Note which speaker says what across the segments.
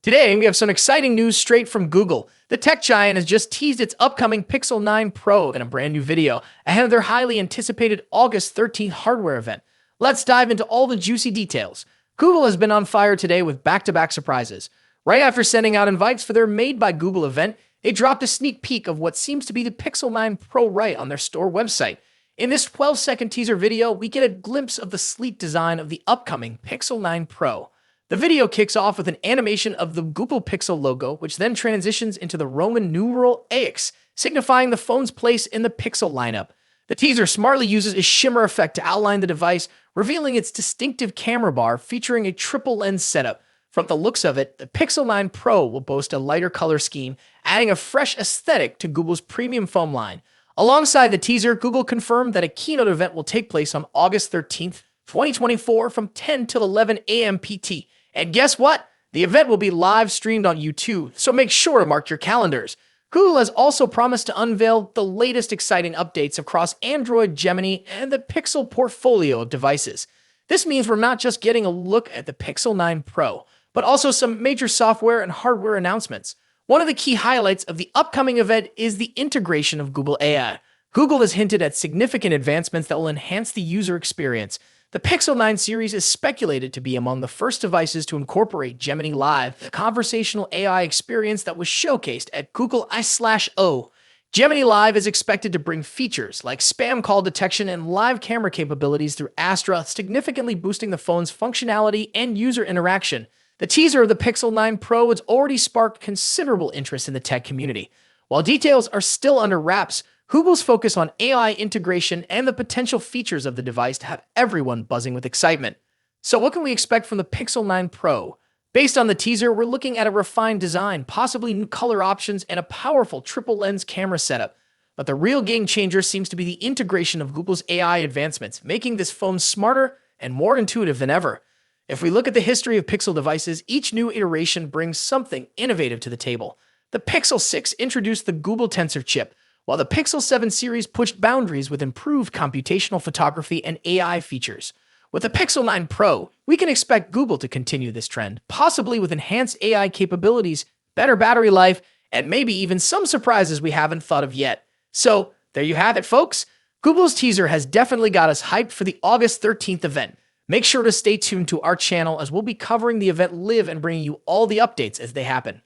Speaker 1: Today, we have some exciting news straight from Google. The tech giant has just teased its upcoming Pixel 9 Pro in a brand new video ahead of their highly anticipated August 13th hardware event. Let's dive into all the juicy details. Google has been on fire today with back-to-back surprises. Right after sending out invites for their Made by Google event, they dropped a sneak peek of what seems to be the Pixel 9 Pro right on their store website. In this 12-second teaser video, we get a glimpse of the sleek design of the upcoming Pixel 9 Pro. The video kicks off with an animation of the Google Pixel logo, which then transitions into the Roman numeral AX, signifying the phone's place in the Pixel lineup. The teaser smartly uses a shimmer effect to outline the device, revealing its distinctive camera bar featuring a triple lens setup. From the looks of it, the Pixel 9 Pro will boast a lighter color scheme, adding a fresh aesthetic to Google's premium phone line. Alongside the teaser, Google confirmed that a keynote event will take place on August 13th, 2024 from 10 till 11 a.m. PT. And guess what? The event will be live streamed on YouTube, so make sure to mark your calendars. Google has also promised to unveil the latest exciting updates across Android, Gemini, and the Pixel portfolio of devices. This means we're not just getting a look at the Pixel 9 Pro, but also some major software and hardware announcements. One of the key highlights of the upcoming event is the integration of Google AI. Google has hinted at significant advancements that will enhance the user experience. The Pixel 9 series is speculated to be among the first devices to incorporate Gemini Live, the conversational AI experience that was showcased at Google I/O. Gemini Live is expected to bring features like spam call detection and live camera capabilities through Astra, significantly boosting the phone's functionality and user interaction. The teaser of the Pixel 9 Pro has already sparked considerable interest in the tech community. While details are still under wraps, Google's focus on AI integration and the potential features of the device have everyone buzzing with excitement. So what can we expect from the Pixel 9 Pro? Based on the teaser, we're looking at a refined design, possibly new color options, and a powerful triple lens camera setup. But the real game changer seems to be the integration of Google's AI advancements, making this phone smarter and more intuitive than ever. If we look at the history of Pixel devices, each new iteration brings something innovative to the table. The Pixel 6 introduced the Google Tensor chip, while the Pixel 7 series pushed boundaries with improved computational photography and AI features. With the Pixel 9 Pro, we can expect Google to continue this trend, possibly with enhanced AI capabilities, better battery life, and maybe even some surprises we haven't thought of yet. So, there you have it, folks. Google's teaser has definitely got us hyped for the August 13th event. Make sure to stay tuned to our channel as we'll be covering the event live and bringing you all the updates as they happen.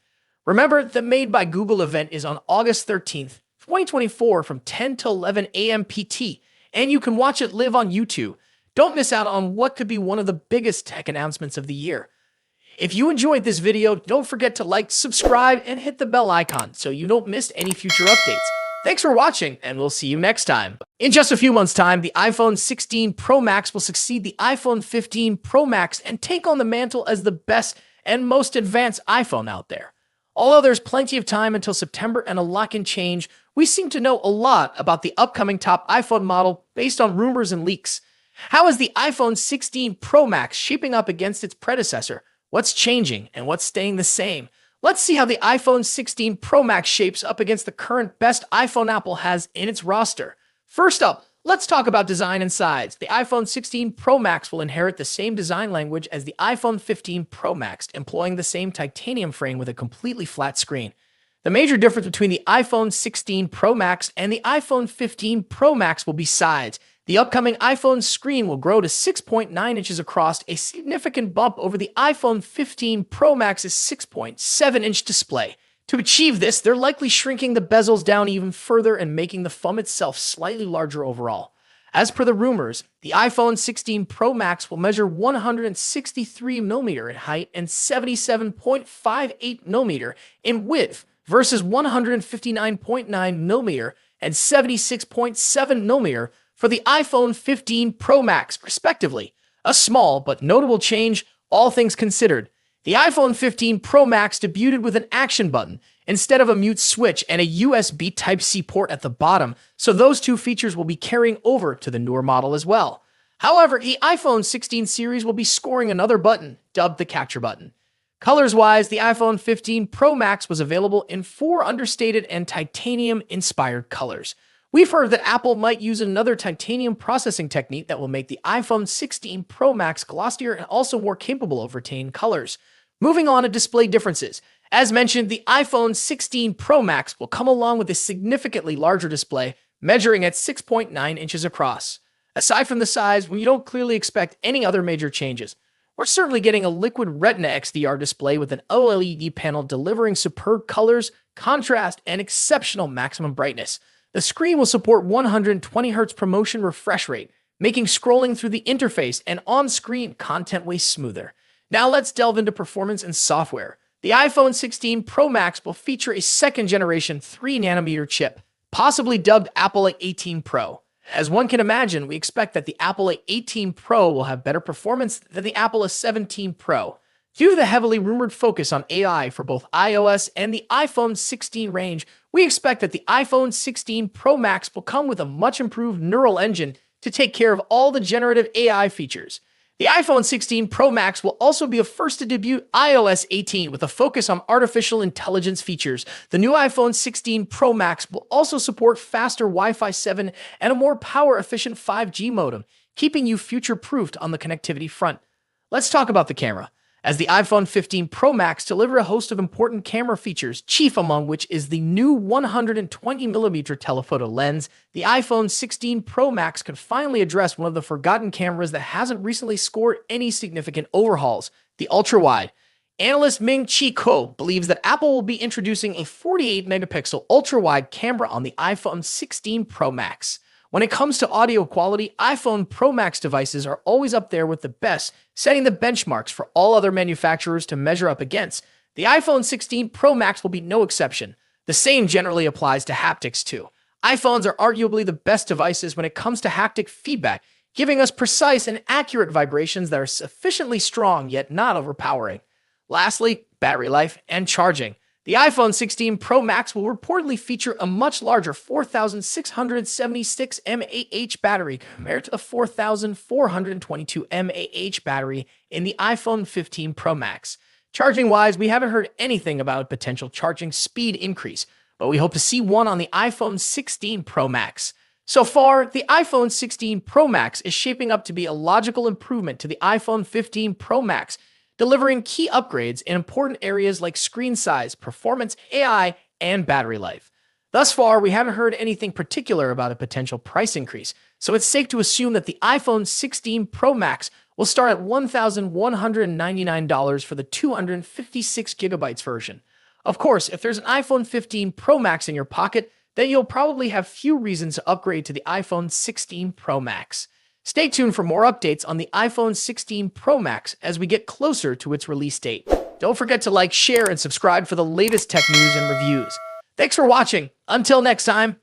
Speaker 1: Remember, the Made by Google event is on August 13th, 2024 from 10 to 11 a.m. PT, and you can watch it live on YouTube. Don't miss out on what could be one of the biggest tech announcements of the year. If you enjoyed this video, don't forget to like, subscribe, and hit the bell icon so you don't miss any future updates. Thanks for watching, and we'll see you next time. In just a few months' time, the iPhone 16 Pro Max will succeed the iPhone 15 Pro Max and take on the mantle as the best and most advanced iPhone out there. Although there's plenty of time until September and a lot can change, we seem to know a lot about the upcoming top iPhone model based on rumors and leaks. How is the iPhone 16 Pro Max shaping up against its predecessor? What's changing and what's staying the same? Let's see how the iPhone 16 Pro Max shapes up against the current best iPhone Apple has in its roster. First up, let's talk about design and size. The iPhone 16 Pro Max will inherit the same design language as the iPhone 15 Pro Max, employing the same titanium frame with a completely flat screen. The major difference between the iPhone 16 Pro Max and the iPhone 15 Pro Max will be size. The upcoming iPhone screen will grow to 6.9 inches across, a significant bump over the iPhone 15 Pro Max's 6.7-inch display. To achieve this, they're likely shrinking the bezels down even further and making the phone itself slightly larger overall. As per the rumors, the iPhone 16 Pro Max will measure 163mm in height and 77.58mm in width versus 159.9mm and 76.7mm for the iPhone 15 Pro Max, respectively. A small but notable change, all things considered. The iPhone 15 Pro Max debuted with an action button instead of a mute switch and a USB Type-C port at the bottom, so those two features will be carrying over to the newer model as well. However, the iPhone 16 series will be scoring another button, dubbed the Capture button. Colors-wise, the iPhone 15 Pro Max was available in 4 understated and titanium-inspired colors. We've heard that Apple might use another titanium processing technique that will make the iPhone 16 Pro Max glossier and also more capable of retaining colors. Moving on to display differences. As mentioned, the iPhone 16 Pro Max will come along with a significantly larger display, measuring at 6.9 inches across. Aside from the size, we don't clearly expect any other major changes. We're certainly getting a liquid Retina XDR display with an OLED panel delivering superb colors, contrast, and exceptional maximum brightness. The screen will support 120Hz ProMotion refresh rate, making scrolling through the interface and on-screen content way smoother. Now let's delve into performance and software. The iPhone 16 Pro Max will feature a second-generation 3nm chip, possibly dubbed Apple A18 Pro. As one can imagine, we expect that the Apple A18 Pro will have better performance than the Apple A17 Pro. Due to the heavily rumored focus on AI for both iOS and the iPhone 16 range, we expect that the iPhone 16 Pro Max will come with a much improved neural engine to take care of all the generative AI features. The iPhone 16 Pro Max will also be a first to debut iOS 18 with a focus on artificial intelligence features. The new iPhone 16 Pro Max will also support faster Wi-Fi 7 and a more power-efficient 5G modem, keeping you future-proofed on the connectivity front. Let's talk about the camera. As the iPhone 15 Pro Max delivers a host of important camera features, chief among which is the new 120mm telephoto lens, the iPhone 16 Pro Max could finally address one of the forgotten cameras that hasn't recently scored any significant overhauls, the ultra-wide. Analyst Ming-Chi Kuo believes that Apple will be introducing a 48-megapixel ultra-wide camera on the iPhone 16 Pro Max. When it comes to audio quality, iPhone Pro Max devices are always up there with the best, setting the benchmarks for all other manufacturers to measure up against. The iPhone 16 Pro Max will be no exception. The same generally applies to haptics too. iPhones are arguably the best devices when it comes to haptic feedback, giving us precise and accurate vibrations that are sufficiently strong yet not overpowering. Lastly, battery life and charging. The iPhone 16 Pro Max will reportedly feature a much larger 4,676 mAh battery compared to the 4,422 mAh battery in the iPhone 15 Pro Max. Charging-wise, we haven't heard anything about a potential charging speed increase, but we hope to see one on the iPhone 16 Pro Max. So far, the iPhone 16 Pro Max is shaping up to be a logical improvement to the iPhone 15 Pro Max, delivering key upgrades in important areas like screen size, performance, AI, and battery life. Thus far, we haven't heard anything particular about a potential price increase, so it's safe to assume that the iPhone 16 Pro Max will start at $1,199 for the 256GB version. Of course, if there's an iPhone 15 Pro Max in your pocket, then you'll probably have few reasons to upgrade to the iPhone 16 Pro Max. Stay tuned for more updates on the iPhone 16 Pro Max as we get closer to its release date. Don't forget to like, share, and subscribe for the latest tech news and reviews. Thanks for watching. Until next time.